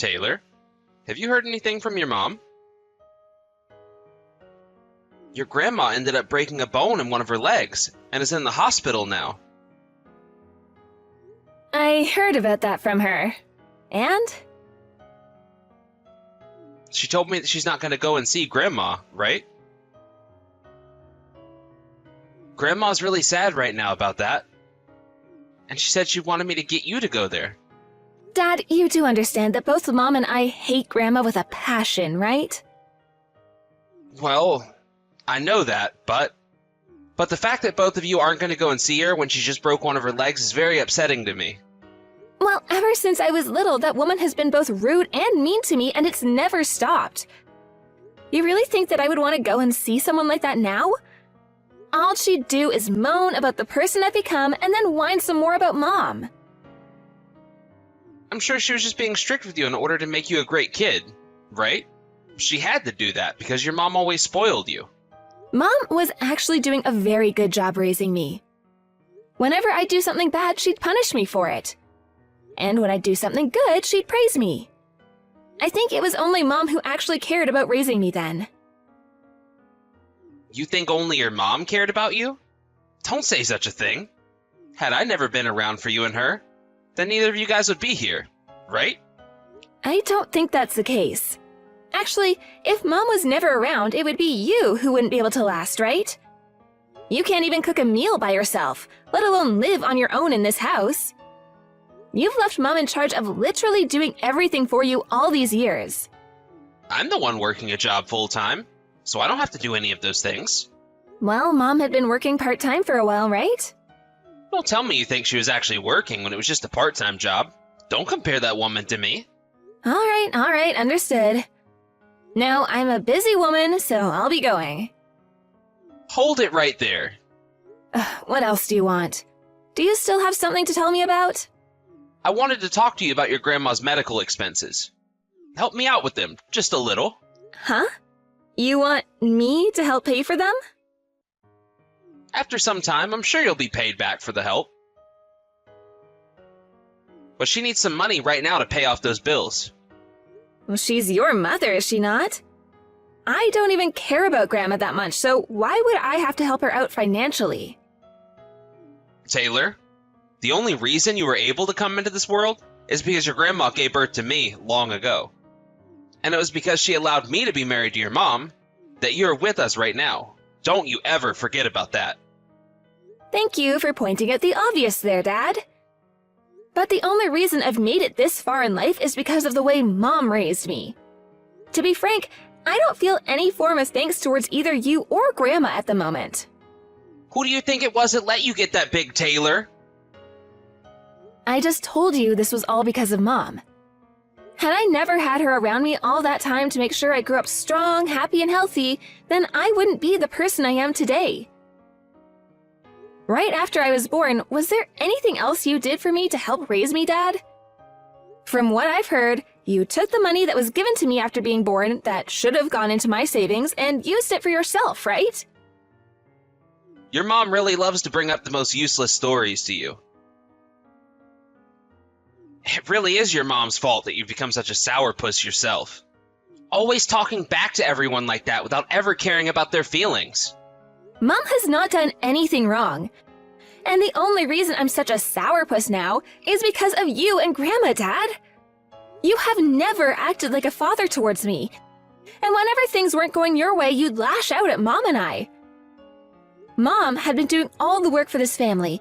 Taylor, have you heard anything from your mom? Your grandma ended up breaking a bone in one of her legs and is in the hospital now. I heard about that from her. And? She told me that she's not going to go and see Grandma, right? Grandma's really sad right now about that. And she said she wanted me to get you to go there. Dad, you do understand that both Mom and I hate Grandma with a passion, right? Well, I know that, but the fact that both of you aren't going to go and see her when she just broke one of her legs is very upsetting to me. Well, ever since I was little, that woman has been both rude and mean to me, and it's never stopped. You really think that I would want to go and see someone like that now? All she'd do is moan about the person I've become and then whine some more about Mom. I'm sure she was just being strict with you in order to make you a great kid, right? She had to do that because your mom always spoiled you. Mom was actually doing a very good job raising me. Whenever I'd do something bad, she'd punish me for it. And when I'd do something good, she'd praise me. I think it was only Mom who actually cared about raising me then. You think only your mom cared about you? Don't say such a thing. Had I never been around for you and her, then neither of you guys would be here, right? I don't think that's the case. Actually, if Mom was never around, it would be you who wouldn't be able to last, right? You can't even cook a meal by yourself, let alone live on your own in this house. You've left Mom in charge of literally doing everything for you all these years. I'm the one working a job full-time, so I don't have to do any of those things. Well, Mom had been working part-time for a while, right? Don't tell me you think she was actually working when it was just a part-time job. Don't compare that woman to me. All right, understood. Now, I'm a busy woman, so I'll be going. Hold it right there. What else do you want? Do you still have something to tell me about? I wanted to talk to you about your grandma's medical expenses. Help me out with them, just a little. Huh? You want me to help pay for them? After some time, I'm sure you'll be paid back for the help. But she needs some money right now to pay off those bills. Well, she's your mother, is she not? I don't even care about Grandma that much, so why would I have to help her out financially? Taylor, the only reason you were able to come into this world is because your grandma gave birth to me long ago. And it was because she allowed me to be married to your mom that you're with us right now. Don't you ever forget about that. Thank you for pointing out the obvious there, Dad. But the only reason I've made it this far in life is because of the way Mom raised me. To be frank, I don't feel any form of thanks towards either you or Grandma at the moment. Who do you think it was that let you get that big, Taylor? I just told you this was all because of Mom. Had I never had her around me all that time to make sure I grew up strong, happy, and healthy, then I wouldn't be the person I am today. Right after I was born, was there anything else you did for me to help raise me, Dad? From what I've heard, you took the money that was given to me after being born that should have gone into my savings and used it for yourself, right? Your mom really loves to bring up the most useless stories to you. It really is your mom's fault that you've become such a sourpuss yourself. Always talking back to everyone like that without ever caring about their feelings. Mom has not done anything wrong. And the only reason I'm such a sourpuss now is because of you and Grandma, Dad. You have never acted like a father towards me. And whenever things weren't going your way, you'd lash out at Mom and I. Mom had been doing all the work for this family.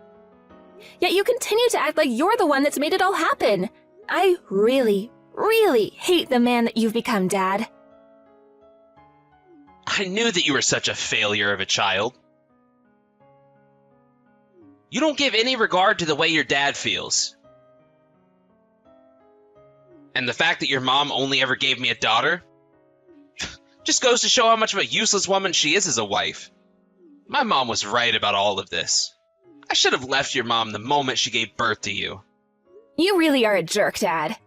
Yet you continue to act like you're the one that's made it all happen. I really, really hate the man that you've become, Dad. I knew that you were such a failure of a child. You don't give any regard to the way your dad feels. And the fact that your mom only ever gave me a daughter just goes to show how much of a useless woman she is as a wife. My mom was right about all of this. I should have left your mom the moment she gave birth to you. You really are a jerk, Dad.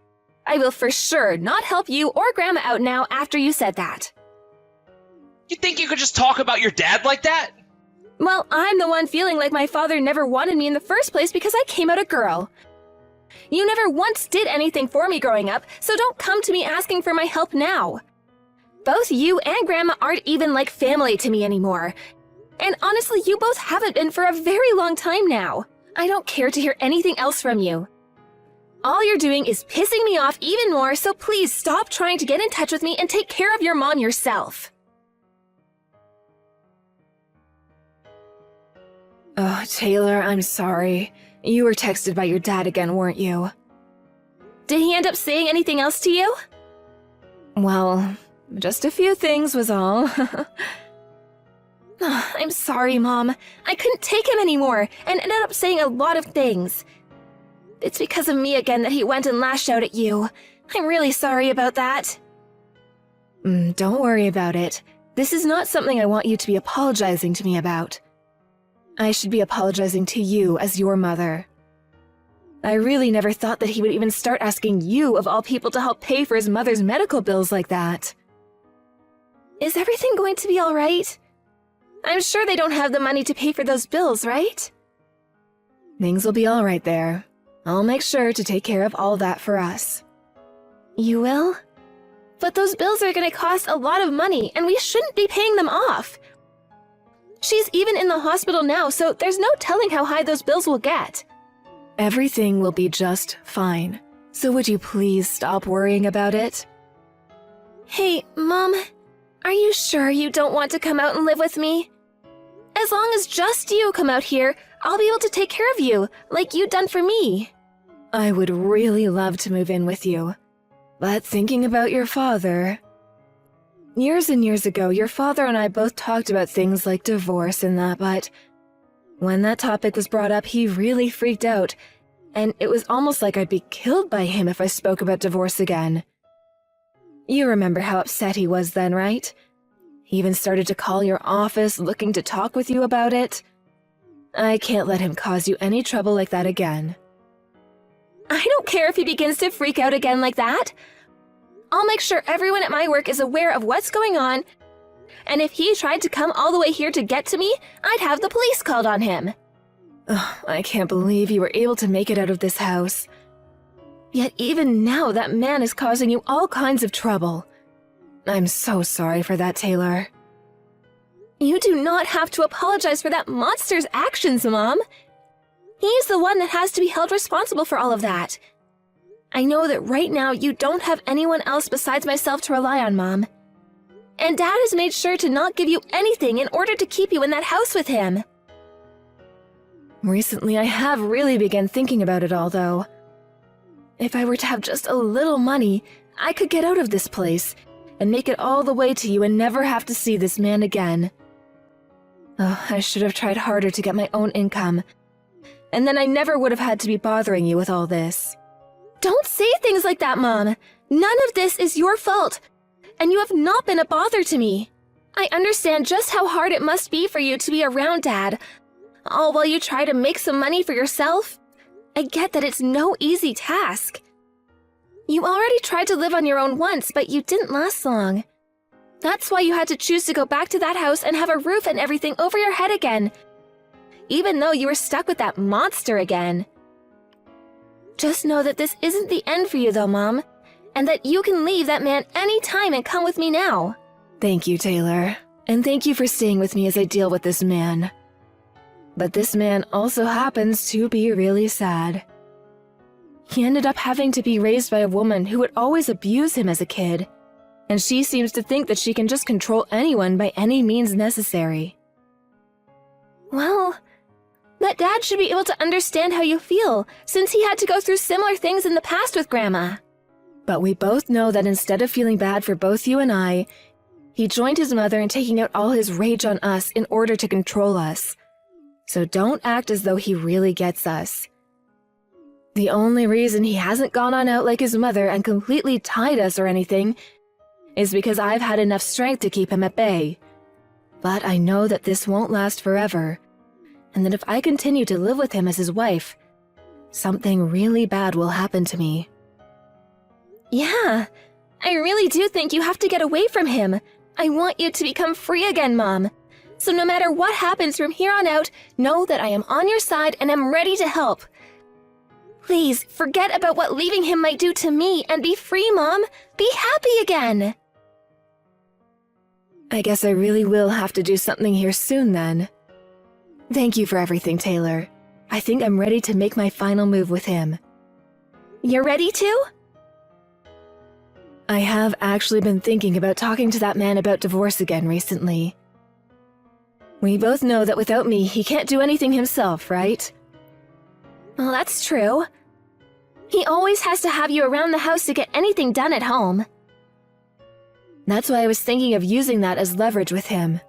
I will for sure not help you or Grandma out now after you said that. You think you could just talk about your dad like that? Well, I'm the one feeling like my father never wanted me in the first place because I came out a girl. You never once did anything for me growing up, so don't come to me asking for my help now. Both you and Grandma aren't even like family to me anymore. And honestly, you both haven't been for a very long time now. I don't care to hear anything else from you. All you're doing is pissing me off even more, so please stop trying to get in touch with me and take care of your mom yourself. Oh, Taylor, I'm sorry. You were texted by your dad again, weren't you? Did he end up saying anything else to you? Well, just a few things was all. I'm sorry, Mom. I couldn't take him anymore and ended up saying a lot of things. It's because of me again that he went and lashed out at you. I'm really sorry about that. Don't worry about it. This is not something I want you to be apologizing to me about. I should be apologizing to you as your mother. I really never thought that he would even start asking you, of all people, to help pay for his mother's medical bills like that. Is everything going to be all right? I'm sure they don't have the money to pay for those bills, right? Things will be all right there. I'll make sure to take care of all that for us. You will? But those bills are going to cost a lot of money, and we shouldn't be paying them off. She's even in the hospital now, so there's no telling how high those bills will get. Everything will be just fine. So would you please stop worrying about it? Hey, Mom, are you sure you don't want to come out and live with me? As long as just you come out here, I'll be able to take care of you, like you'd done for me. I would really love to move in with you. But thinking about your father... Years and years ago, your father and I both talked about things like divorce and that, but when that topic was brought up, he really freaked out, and it was almost like I'd be killed by him if I spoke about divorce again. You remember how upset he was then, right? He even started to call your office looking to talk with you about it. I can't let him cause you any trouble like that again. I don't care if he begins to freak out again like that. I'll make sure everyone at my work is aware of what's going on, and if he tried to come all the way here to get to me, I'd have the police called on him. Ugh, I can't believe you were able to make it out of this house. Yet even now, that man is causing you all kinds of trouble. I'm so sorry for that, Taylor. You do not have to apologize for that monster's actions, Mom. He's the one that has to be held responsible for all of that. I know that right now you don't have anyone else besides myself to rely on, Mom. And Dad has made sure to not give you anything in order to keep you in that house with him. Recently, I have really begun thinking about it all, though. If I were to have just a little money, I could get out of this place and make it all the way to you and never have to see this man again. Oh, I should have tried harder to get my own income, and then I never would have had to be bothering you with all this. Don't say things like that, Mom. None of this is your fault, and you have not been a bother to me. I understand just how hard it must be for you to be around Dad, all while you try to make some money for yourself. I get that it's no easy task. You already tried to live on your own once, but you didn't last long. That's why you had to choose to go back to that house and have a roof and everything over your head again, even though you were stuck with that monster again. Just know that this isn't the end for you though, Mom, and that you can leave that man anytime and come with me now. Thank you, Taylor, and thank you for staying with me as I deal with this man. But this man also happens to be really sad. He ended up having to be raised by a woman who would always abuse him as a kid, and she seems to think that she can just control anyone by any means necessary. Well, that Dad should be able to understand how you feel, since he had to go through similar things in the past with Grandma. But we both know that instead of feeling bad for both you and I, he joined his mother in taking out all his rage on us in order to control us. So don't act as though he really gets us. The only reason he hasn't gone on out like his mother and completely tied us or anything is because I've had enough strength to keep him at bay. But I know that this won't last forever, and that if I continue to live with him as his wife, something really bad will happen to me. Yeah, I really do think you have to get away from him. I want you to become free again, Mom. So no matter what happens from here on out, know that I am on your side and am ready to help. Please, forget about what leaving him might do to me and be free, Mom. Be happy again. I guess I really will have to do something here soon then. Thank you for everything, Taylor. I think I'm ready to make my final move with him. You're ready to? I have actually been thinking about talking to that man about divorce again recently. We both know that without me, he can't do anything himself, right? Well, that's true. He always has to have you around the house to get anything done at home. That's why I was thinking of using that as leverage with him.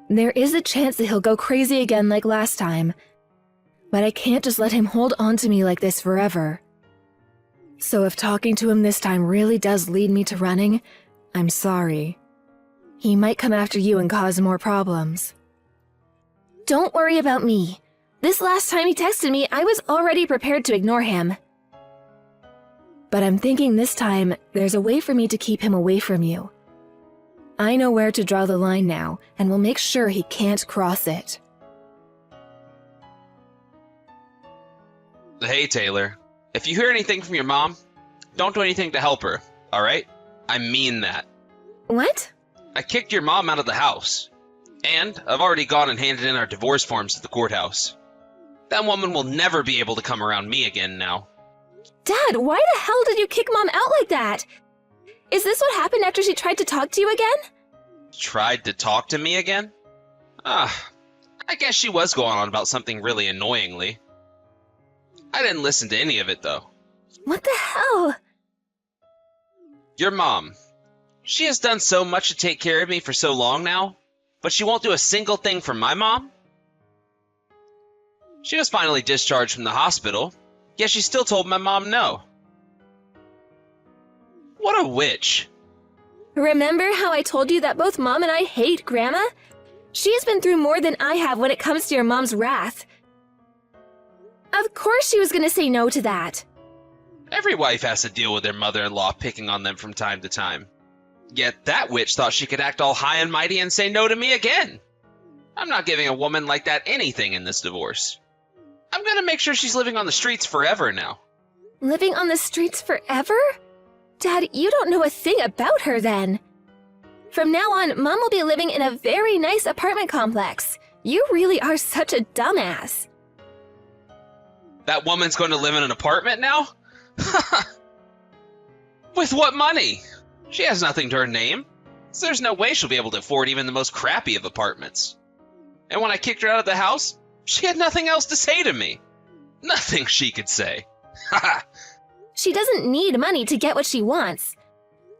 There is a chance that he'll go crazy again like last time, but I can't just let him hold on to me like this forever. So if talking to him this time really does lead me to running, I'm sorry. He might come after you and cause more problems. Don't worry about me. This last time he texted me, I was already prepared to ignore him. But I'm thinking this time, there's a way for me to keep him away from you. I know where to draw the line now, and will make sure he can't cross it. Hey, Taylor. If you hear anything from your mom, don't do anything to help her, alright? I mean that. What? I kicked your mom out of the house. And I've already gone and handed in our divorce forms to the courthouse. That woman will never be able to come around me again now. Dad, why the hell did you kick Mom out like that? Is this what happened after she tried to talk to you again? Tried to talk to me again? I guess she was going on about something really annoyingly. I didn't listen to any of it, though. What the hell? Your mom. She has done so much to take care of me for so long now, but she won't do a single thing for my mom? She was finally discharged from the hospital, yet she still told my mom no. What a witch. Remember how I told you that both Mom and I hate Grandma? She has been through more than I have when it comes to your mom's wrath. Of course she was going to say no to that. Every wife has to deal with their mother-in-law picking on them from time to time. Yet that witch thought she could act all high and mighty and say no to me again. I'm not giving a woman like that anything in this divorce. I'm going to make sure she's living on the streets forever now. Living on the streets forever? Dad, you don't know a thing about her then. From now on, Mom will be living in a very nice apartment complex. You really are such a dumbass. That woman's going to live in an apartment now? With what money? She has nothing to her name, so there's no way she'll be able to afford even the most crappy of apartments. And when I kicked her out of the house, she had nothing else to say to me. Nothing she could say. Haha. She doesn't need money to get what she wants.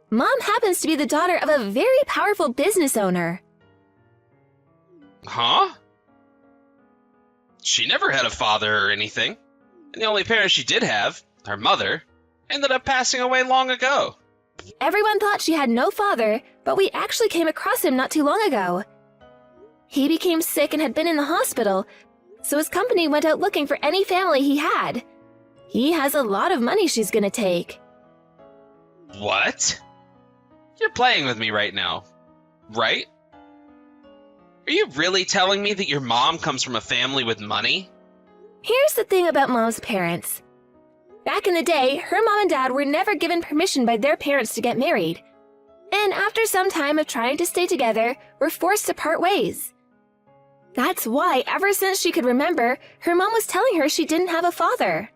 Mom happens to be the daughter of a very powerful business owner. Huh? She never had a father or anything. And the only parent she did have, her mother, ended up passing away long ago. Everyone thought she had no father, but we actually came across him not too long ago. He became sick and had been in the hospital, so his company went out looking for any family he had. He has a lot of money she's gonna take. What? You're playing with me right now, right? Are you really telling me that your mom comes from a family with money? Here's the thing about Mom's parents. Back in the day, her mom and dad were never given permission by their parents to get married. And after some time of trying to stay together, were forced to part ways. That's why, ever since she could remember, her mom was telling her she didn't have a father.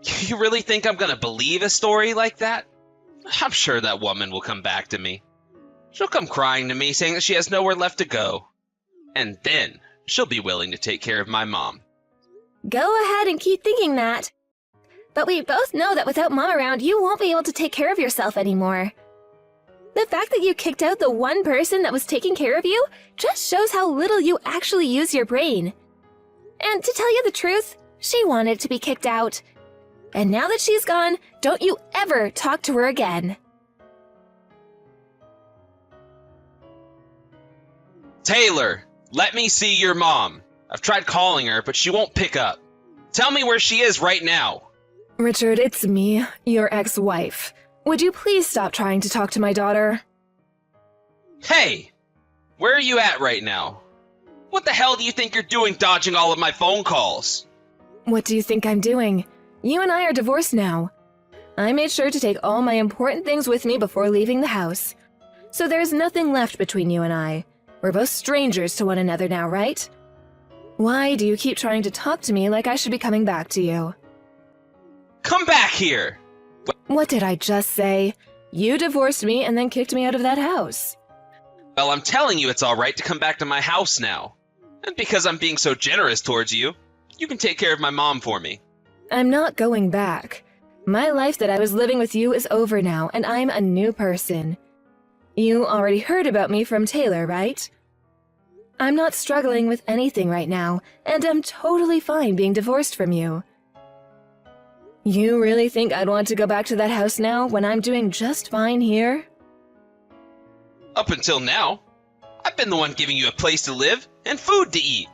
You really think I'm gonna believe a story like that? I'm sure that woman will come back to me. She'll come crying to me, saying that she has nowhere left to go. And then, she'll be willing to take care of my mom. Go ahead and keep thinking that. But we both know that without Mom around, you won't be able to take care of yourself anymore. The fact that you kicked out the one person that was taking care of you just shows how little you actually use your brain. And to tell you the truth, she wanted to be kicked out. And now that she's gone, don't you ever talk to her again. Taylor, let me see your mom. I've tried calling her, but she won't pick up. Tell me where she is right now. Richard, it's me, your ex-wife. Would you please stop trying to talk to my daughter? Hey, where are you at right now? What the hell do you think you're doing dodging all of my phone calls? What do you think I'm doing? You and I are divorced now. I made sure to take all my important things with me before leaving the house. So there's nothing left between you and I. We're both strangers to one another now, right? Why do you keep trying to talk to me like I should be coming back to you? Come back here! What did I just say? You divorced me and then kicked me out of that house. Well, I'm telling you it's alright to come back to my house now. And because I'm being so generous towards you, you can take care of my mom for me. I'm not going back. My life that I was living with you is over now, and I'm a new person. You already heard about me from Taylor, right? I'm not struggling with anything right now, and I'm totally fine being divorced from you. You really think I'd want to go back to that house now when I'm doing just fine here? Up until now, I've been the one giving you a place to live and food to eat.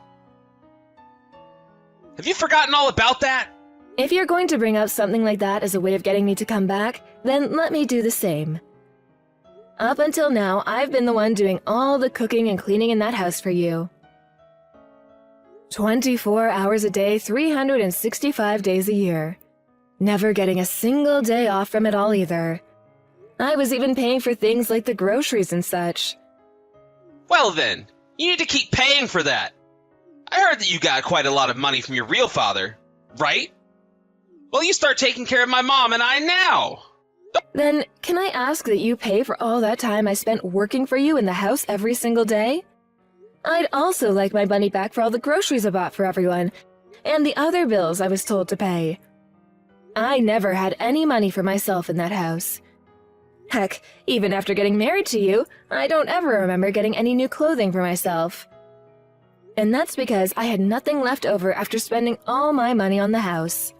Have you forgotten all about that? If you're going to bring up something like that as a way of getting me to come back, then let me do the same. Up until now, I've been the one doing all the cooking and cleaning in that house for you. 24 hours a day, 365 days a year. Never getting a single day off from it all either. I was even paying for things like the groceries and such. Well then, you need to keep paying for that. I heard that you got quite a lot of money from your real father, right? Well, you start taking care of my mom and I now. Then, can I ask that you pay for all that time I spent working for you in the house every single day? I'd also like my money back for all the groceries I bought for everyone, and the other bills I was told to pay. I never had any money for myself in that house. Heck, even after getting married to you, I don't ever remember getting any new clothing for myself. And that's because I had nothing left over after spending all my money on the house.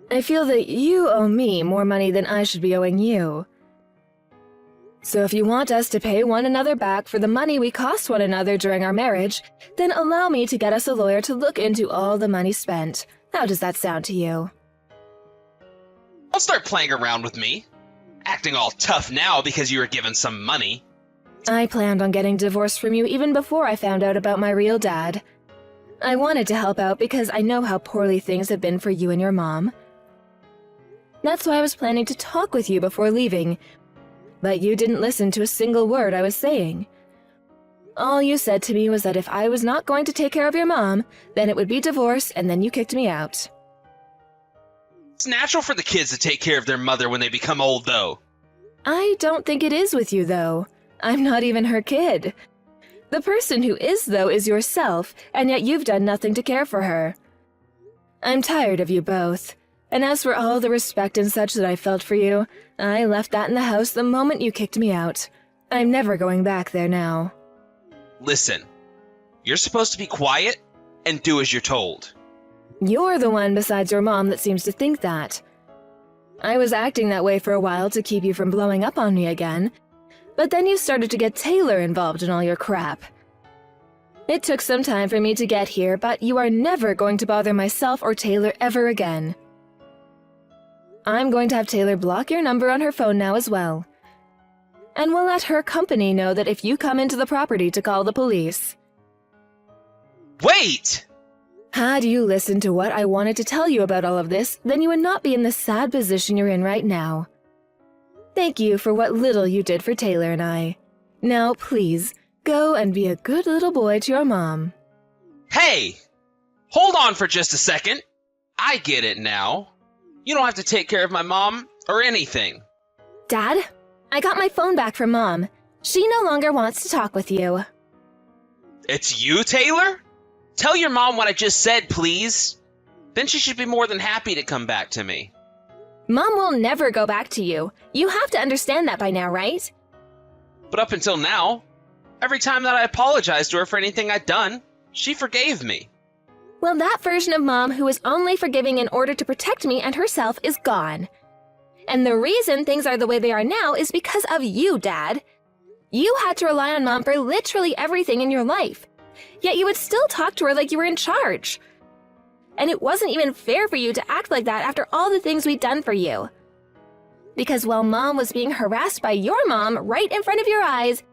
I feel that you owe me more money than I should be owing you. So if you want us to pay one another back for the money we cost one another during our marriage, then allow me to get us a lawyer to look into all the money spent. How does that sound to you? Don't start playing around with me. Acting all tough now because you were given some money. I planned on getting divorced from you even before I found out about my real dad. I wanted to help out because I know how poorly things have been for you and your mom. That's why I was planning to talk with you before leaving, but you didn't listen to a single word I was saying. All you said to me was that if I was not going to take care of your mom, then it would be divorce, and then you kicked me out. It's natural for the kids to take care of their mother when they become old, though. I don't think it is with you, though. I'm not even her kid. The person who is, though, is yourself, and yet you've done nothing to care for her. I'm tired of you both. And as for all the respect and such that I felt for you, I left that in the house the moment you kicked me out. I'm never going back there now. Listen, you're supposed to be quiet and do as you're told. You're the one besides your mom that seems to think that. I was acting that way for a while to keep you from blowing up on me again, but then you started to get Taylor involved in all your crap. It took some time for me to get here, but you are never going to bother myself or Taylor ever again. I'm going to have Taylor block your number on her phone now as well. And we'll let her company know that if you come into the property to call the police. Wait! Had you listened to what I wanted to tell you about all of this, then you would not be in the sad position you're in right now. Thank you for what little you did for Taylor and I. Now, please, go and be a good little boy to your mom. Hey! Hold on for just a second. I get it now. You don't have to take care of my mom or anything. Dad, I got my phone back from Mom. She no longer wants to talk with you. It's you, Taylor? Tell your mom what I just said, please. Then she should be more than happy to come back to me. Mom will never go back to you. You have to understand that by now, right? But up until now, every time that I apologized to her for anything I'd done, she forgave me. Well, that version of Mom who was only forgiving in order to protect me and herself is gone. And the reason things are the way they are now is because of you, Dad. You had to rely on Mom for literally everything in your life. Yet you would still talk to her like you were in charge. And it wasn't even fair for you to act like that after all the things we'd done for you. Because while Mom was being harassed by your mom right in front of your eyes,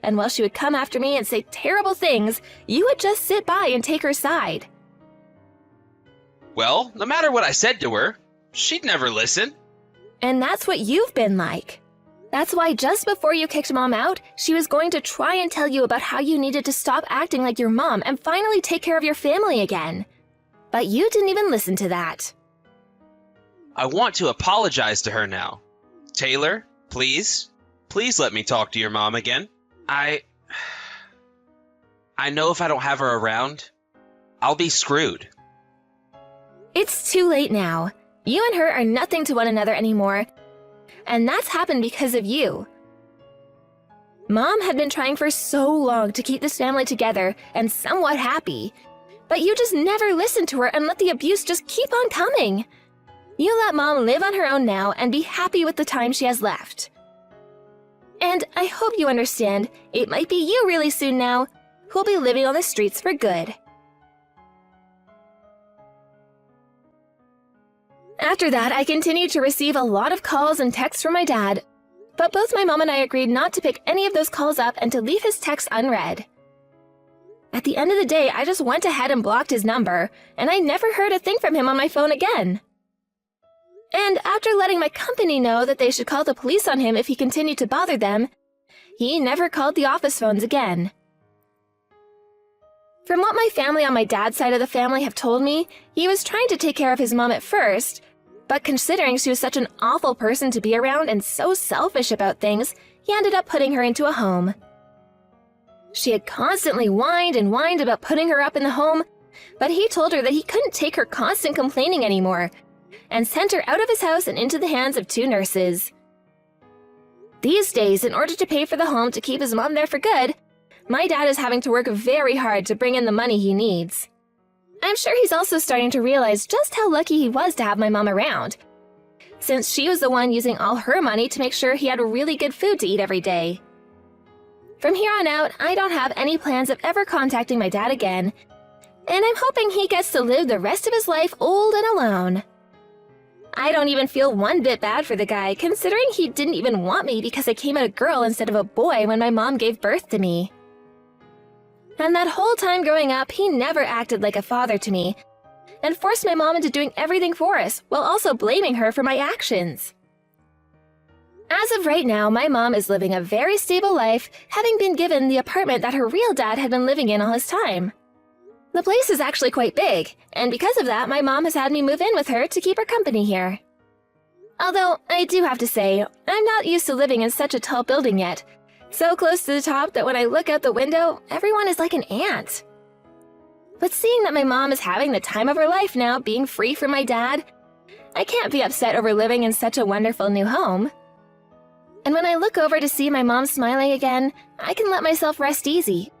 and while she would come after me and say terrible things, you would just sit by and take her side. Well, no matter what I said to her, she'd never listen. And that's what you've been like. That's why just before you kicked Mom out, she was going to try and tell you about how you needed to stop acting like your mom and finally take care of your family again. But you didn't even listen to that. I want to apologize to her now. Taylor, please let me talk to your mom again. I know if I don't have her around, I'll be screwed. It's too late now. You and her are nothing to one another anymore. And that's happened because of you. Mom had been trying for so long to keep this family together and somewhat happy. But you just never listened to her and let the abuse just keep on coming. You let Mom live on her own now and be happy with the time she has left. And I hope you understand, it might be you really soon now who'll be living on the streets for good. After that, I continued to receive a lot of calls and texts from my dad, but both my mom and I agreed not to pick any of those calls up and to leave his texts unread. At the end of the day, I just went ahead and blocked his number, and I never heard a thing from him on my phone again. And after letting my company know that they should call the police on him if he continued to bother them, he never called the office phones again. From what my family on my dad's side of the family have told me, he was trying to take care of his mom at first, but considering she was such an awful person to be around and so selfish about things, he ended up putting her into a home. She had constantly whined and whined about putting her up in the home, but he told her that he couldn't take her constant complaining anymore, and sent her out of his house and into the hands of 2 nurses. These days, in order to pay for the home to keep his mom there for good, my dad is having to work very hard to bring in the money he needs. I'm sure he's also starting to realize just how lucky he was to have my mom around, since she was the one using all her money to make sure he had really good food to eat every day. From here on out, I don't have any plans of ever contacting my dad again, and I'm hoping he gets to live the rest of his life old and alone. I don't even feel one bit bad for the guy, considering he didn't even want me because I came out a girl instead of a boy when my mom gave birth to me. And that whole time growing up, he never acted like a father to me, and forced my mom into doing everything for us, while also blaming her for my actions. As of right now, my mom is living a very stable life, having been given the apartment that her real dad had been living in all his time. The place is actually quite big, and because of that, my mom has had me move in with her to keep her company here. Although, I do have to say, I'm not used to living in such a tall building yet, so close to the top that when I look out the window, everyone is like an ant. But seeing that my mom is having the time of her life now, being free from my dad, I can't be upset over living in such a wonderful new home. And when I look over to see my mom smiling again, I can let myself rest easy,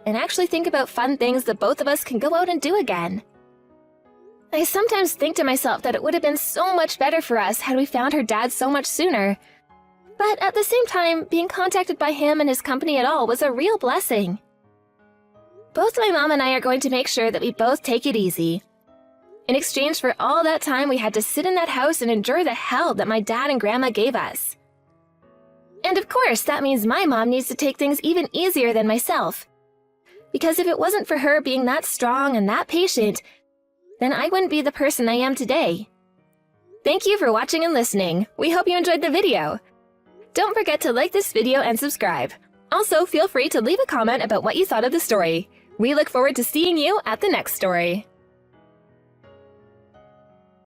and actually think about fun things that both of us can go out and do again. I sometimes think to myself that it would have been so much better for us had we found her dad so much sooner. But at the same time, being contacted by him and his company at all was a real blessing. Both my mom and I are going to make sure that we both take it easy. In exchange for all that time we had to sit in that house and endure the hell that my dad and grandma gave us. And of course, that means my mom needs to take things even easier than myself. Because if it wasn't for her being that strong and that patient, then I wouldn't be the person I am today. Thank you for watching and listening. We hope you enjoyed the video. Don't forget to like this video and subscribe. Also, feel free to leave a comment about what you thought of the story. We look forward to seeing you at the next story.